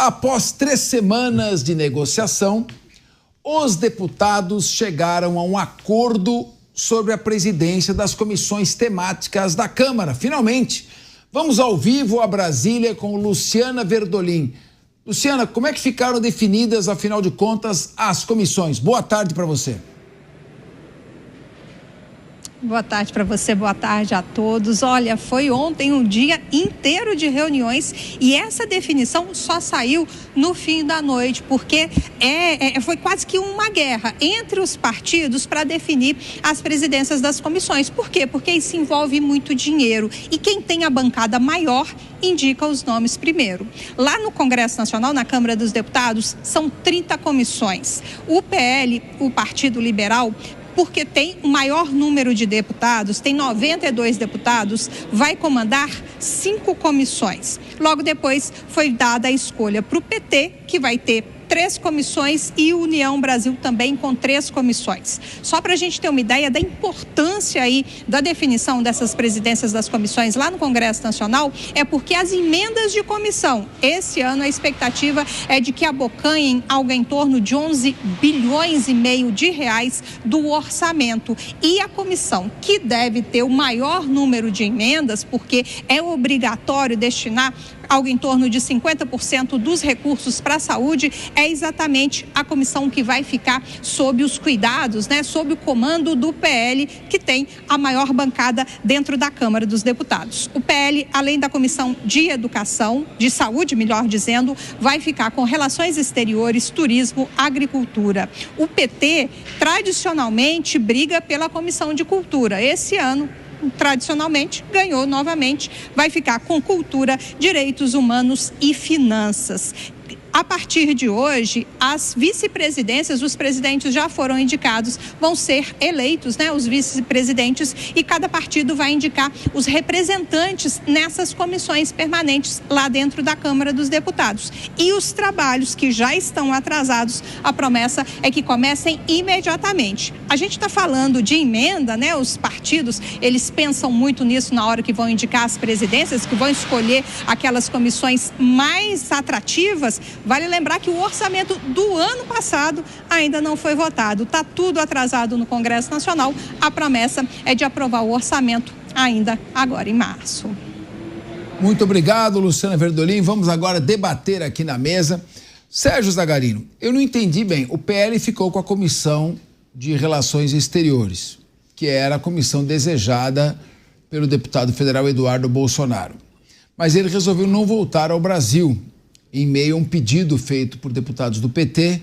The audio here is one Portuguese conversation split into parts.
Após 3 semanas de negociação, os deputados chegaram a um acordo sobre a presidência das comissões temáticas da Câmara. Finalmente, vamos ao vivo a Brasília com Luciana Verdolim. Luciana, como é que ficaram definidas, afinal de contas, as comissões? Boa tarde para você. Boa tarde para você, boa tarde a todos. Olha, foi ontem um dia inteiro de reuniões e essa definição só saiu no fim da noite, porque foi quase que uma guerra entre os partidos para definir as presidências das comissões. Por quê? Porque isso envolve muito dinheiro e quem tem a bancada maior indica os nomes primeiro. Lá no Congresso Nacional, na Câmara dos Deputados, são 30 comissões. O PL, o Partido Liberal, porque tem o maior número de deputados, tem 92 deputados, vai comandar 5 comissões. Logo depois foi dada a escolha para o PT, que vai ter 3 comissões, e União Brasil também com 3 comissões. Só para a gente ter uma ideia da importância aí da definição dessas presidências das comissões lá no Congresso Nacional, é porque as emendas de comissão, esse ano a expectativa é de que abocanhem algo em torno de 11 bilhões e meio de reais do orçamento. E a comissão que deve ter o maior número de emendas, porque é obrigatório destinar algo em torno de 50% dos recursos para a saúde, é exatamente a comissão que vai ficar sob os cuidados, sob o comando do PL, que tem a maior bancada dentro da Câmara dos Deputados. O PL, além da comissão de educação, de saúde, melhor dizendo, vai ficar com relações exteriores, turismo, agricultura. O PT, tradicionalmente, briga pela comissão de cultura. Esse ano, tradicionalmente, ganhou novamente, vai ficar com cultura, direitos humanos e finanças. A partir de hoje, as vice-presidências, os presidentes já foram indicados, vão ser eleitos, os vice-presidentes, e cada partido vai indicar os representantes nessas comissões permanentes lá dentro da Câmara dos Deputados. E os trabalhos que já estão atrasados, a promessa é que comecem imediatamente. A gente está falando de emenda, os partidos, eles pensam muito nisso na hora que vão indicar as presidências, que vão escolher aquelas comissões mais atrativas. Vale lembrar que o orçamento do ano passado ainda não foi votado. Está tudo atrasado no Congresso Nacional. A promessa é de aprovar o orçamento ainda agora em março. Muito obrigado, Luciana Verdolim. Vamos agora debater aqui na mesa. Sérgio Zagarino, eu não entendi bem. O PL ficou com a Comissão de Relações Exteriores, que era a comissão desejada pelo deputado federal Eduardo Bolsonaro. Mas ele resolveu não voltar ao Brasil, em meio a um pedido feito por deputados do PT,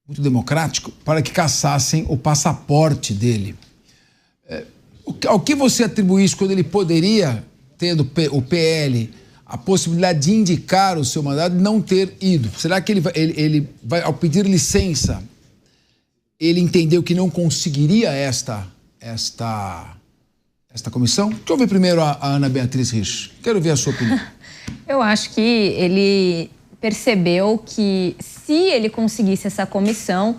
muito democrático, para que cassassem o passaporte dele. Ao que você atribui isso quando ele poderia, tendo o PL, a possibilidade de indicar o seu mandato e não ter ido? Será que ele vai, ao pedir licença, ele entendeu que não conseguiria esta comissão? Deixa eu ouvir primeiro a Ana Beatriz Rich. Quero ver a sua opinião. Eu acho que ele percebeu que se ele conseguisse essa comissão,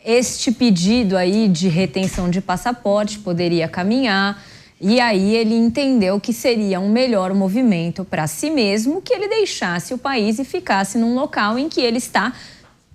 este pedido aí de retenção de passaporte poderia caminhar, e aí ele entendeu que seria um melhor movimento para si mesmo que ele deixasse o país e ficasse num local em que ele está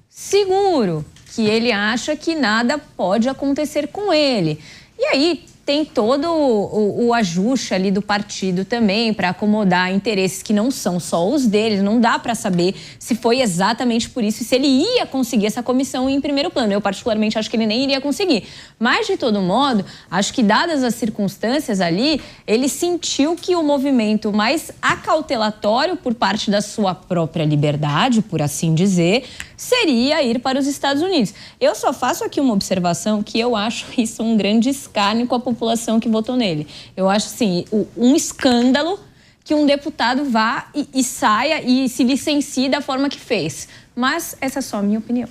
seguro, que ele acha que nada pode acontecer com ele. E aí tem todo o ajuste ali do partido também para acomodar interesses que não são só os deles. Não dá para saber se foi exatamente por isso e se ele ia conseguir essa comissão em primeiro plano. Eu particularmente acho que ele nem iria conseguir. Mas, de todo modo, acho que dadas as circunstâncias ali, ele sentiu que o movimento mais acautelatório por parte da sua própria liberdade, por assim dizer, seria ir para os Estados Unidos. Eu só faço aqui uma observação que eu acho isso um grande escárnio com a população que votou nele. Eu acho, assim, um escândalo que um deputado vá e saia e se licencie da forma que fez. Mas essa é só a minha opinião.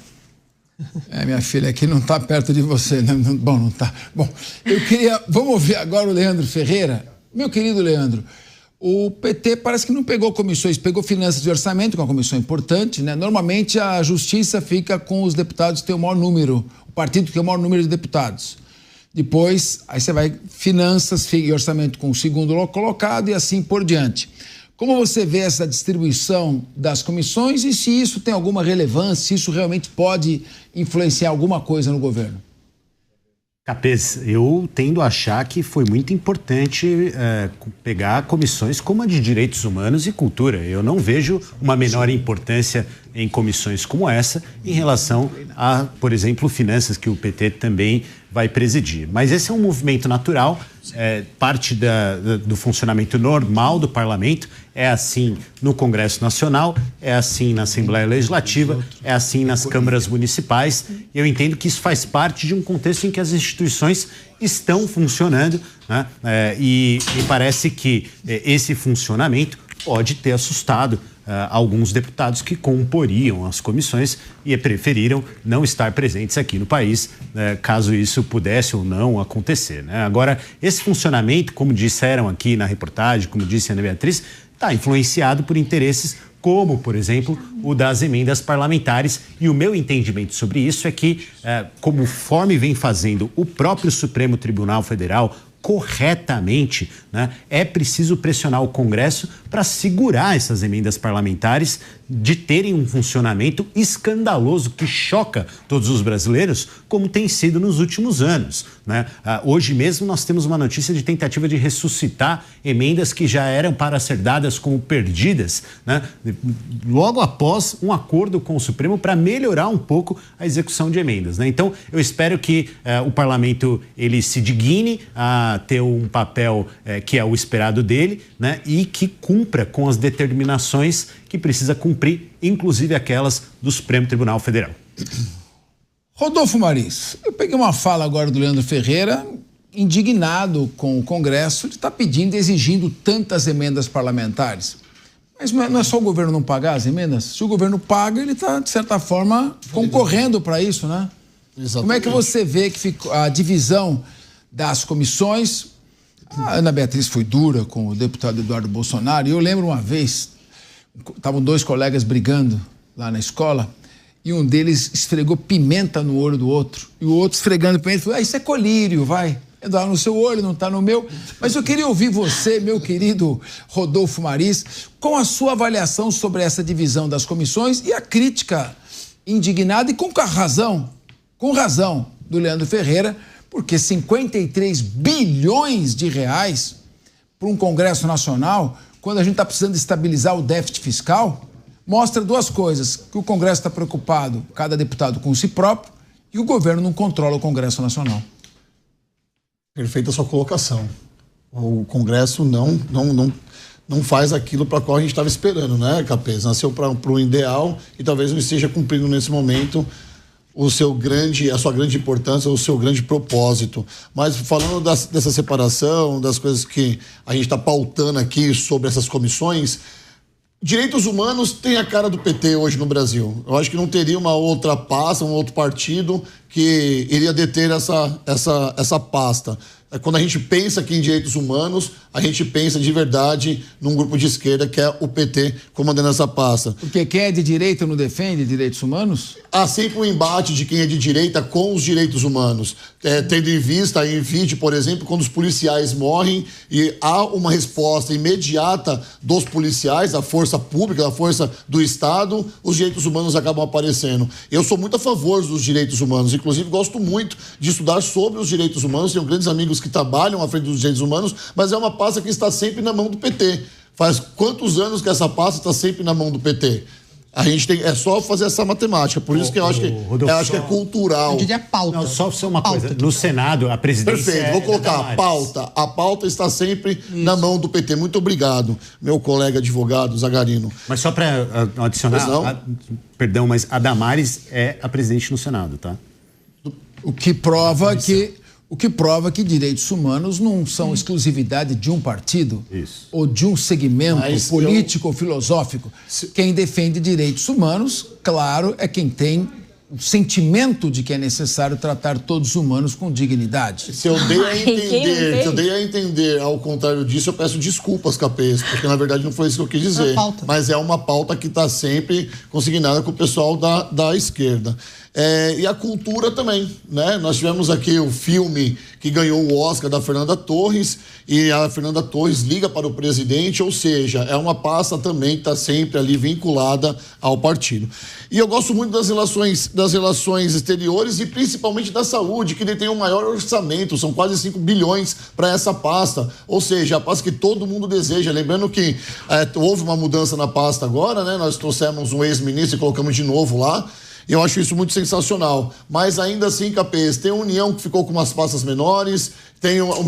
Minha filha aqui não está perto de você, né? Bom, não está. Bom, vamos ouvir agora o Leandro Ferreira. Meu querido Leandro, o PT parece que não pegou comissões, pegou finanças de orçamento, que é uma comissão importante, né? Normalmente a justiça fica com os deputados que têm o maior número, o partido que tem o maior número de deputados. Depois, aí você vai finanças e orçamento com o segundo colocado e assim por diante. Como você vê essa distribuição das comissões e se isso tem alguma relevância, se isso realmente pode influenciar alguma coisa no governo? Capês, eu tendo a achar que foi muito importante pegar comissões como a de Direitos Humanos e Cultura. Eu não vejo uma menor importância em comissões como essa em relação a, por exemplo, Finanças, que o PT também vai presidir. Mas esse é um movimento natural, parte do funcionamento normal do parlamento. É assim no Congresso Nacional, é assim na Assembleia Legislativa, é assim nas câmaras municipais. Eu entendo que isso faz parte de um contexto em que as instituições estão funcionando, né? E me parece que esse funcionamento pode ter assustado alguns deputados que comporiam as comissões e preferiram não estar presentes aqui no país, caso isso pudesse ou não acontecer, né? Agora, esse funcionamento, como disseram aqui na reportagem, como disse a Ana Beatriz, está influenciado por interesses como, por exemplo, o das emendas parlamentares. E o meu entendimento sobre isso é que, conforme vem fazendo o próprio Supremo Tribunal Federal corretamente, né, é preciso pressionar o Congresso para segurar essas emendas parlamentares de terem um funcionamento escandaloso que choca todos os brasileiros, como tem sido nos últimos anos, né? Hoje mesmo nós temos uma notícia de tentativa de ressuscitar emendas que já eram para ser dadas como perdidas, né? Logo após um acordo com o Supremo para melhorar um pouco a execução de emendas, né? Então, eu espero que o parlamento ele se digne a ter um papel que é o esperado dele, né? E que cumpra com as determinações que precisa cumprir, inclusive aquelas do Supremo Tribunal Federal. Rodolfo Maris, eu peguei uma fala agora do Leandro Ferreira, indignado com o Congresso, ele está pedindo, exigindo tantas emendas parlamentares. Mas não é só o governo não pagar as emendas? Se o governo paga, ele está, de certa forma, concorrendo para isso, né? Exatamente. Como é que você vê que ficou a divisão das comissões? A Ana Beatriz foi dura com o deputado Eduardo Bolsonaro, e eu lembro uma vez, estavam dois colegas brigando lá na escola, e um deles esfregou pimenta no olho do outro, e o outro esfregando pimenta, falou, isso é colírio, vai, Eduardo, no seu olho, não está no meu. Mas eu queria ouvir você, meu querido Rodolfo Maris, com a sua avaliação sobre essa divisão das comissões e a crítica indignada e com razão do Leandro Ferreira, porque 53 bilhões de reais para um Congresso Nacional, quando a gente está precisando estabilizar o déficit fiscal, mostra duas coisas, que o Congresso está preocupado, cada deputado com si próprio, e o governo não controla o Congresso Nacional. Perfeita a sua colocação. O Congresso não faz aquilo para qual a gente estava esperando, né, Capês? Nasceu para um ideal e talvez não esteja cumprindo nesse momento a sua grande importância, o seu grande propósito. Mas falando dessa separação, das coisas que a gente está pautando aqui sobre essas comissões, direitos humanos tem a cara do PT hoje no Brasil. Eu acho que não teria uma outra pasta, um outro partido que iria deter essa pasta. Quando a gente pensa aqui em direitos humanos, a gente pensa de verdade num grupo de esquerda que é o PT comandando essa pasta. Porque quem é de direita não defende direitos humanos? Há sempre um embate de quem é de direita com os direitos humanos. Tendo em vista, em vídeo, por exemplo, quando os policiais morrem e há uma resposta imediata dos policiais, da força pública, da força do Estado, os direitos humanos acabam aparecendo. Eu sou muito a favor dos direitos humanos, inclusive gosto muito de estudar sobre os direitos humanos, tenho grandes amigos que trabalham à frente dos direitos humanos, mas é uma pasta que está sempre na mão do PT. Faz quantos anos que essa pasta está sempre na mão do PT? A gente é só fazer essa matemática, por isso que eu acho que é cultural. Eu diria pauta. Não, só uma coisa, no Senado, a presidência... Perfeito, vou colocar a pauta. A pauta está sempre na mão do PT. Muito obrigado, meu colega advogado, Zagarino. Mas só para adicionar, perdão, mas a Damares é a presidente no Senado, tá? O que prova que direitos humanos não são exclusividade de um partido ou de um segmento político ou filosófico. Quem defende direitos humanos, claro, é quem tem o sentimento de que é necessário tratar todos os humanos com dignidade. Se eu dei a entender ao contrário disso, eu peço desculpas, Capês, porque na verdade não foi isso que eu quis dizer. Mas é uma pauta que está sempre consignada com o pessoal da esquerda. E a cultura também, né? Nós tivemos aqui o filme que ganhou o Oscar da Fernanda Torres, e a Fernanda Torres liga para o presidente, ou seja, é uma pasta também que está sempre ali vinculada ao partido. E eu gosto muito das relações exteriores e principalmente da saúde, que detém o maior orçamento, são quase 5 bilhões para essa pasta, ou seja, a pasta que todo mundo deseja. Lembrando que houve uma mudança na pasta agora, né? Nós trouxemos um ex-ministro e colocamos de novo lá. Eu acho isso muito sensacional. Mas ainda assim, Capês, tem a União que ficou com umas pastas menores, tem o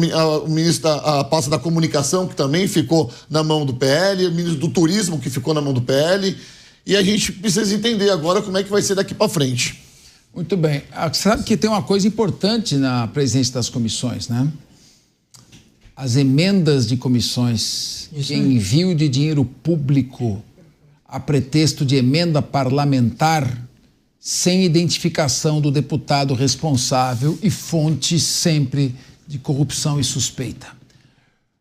ministro a pasta da comunicação que também ficou na mão do PL, o ministro do turismo que ficou na mão do PL. E a gente precisa entender agora como é que vai ser daqui para frente. Muito bem. Sabe que tem uma coisa importante na presidência das comissões, né? As emendas de comissões, envio de dinheiro público a pretexto de emenda parlamentar, sem identificação do deputado responsável e fonte sempre de corrupção e suspeita.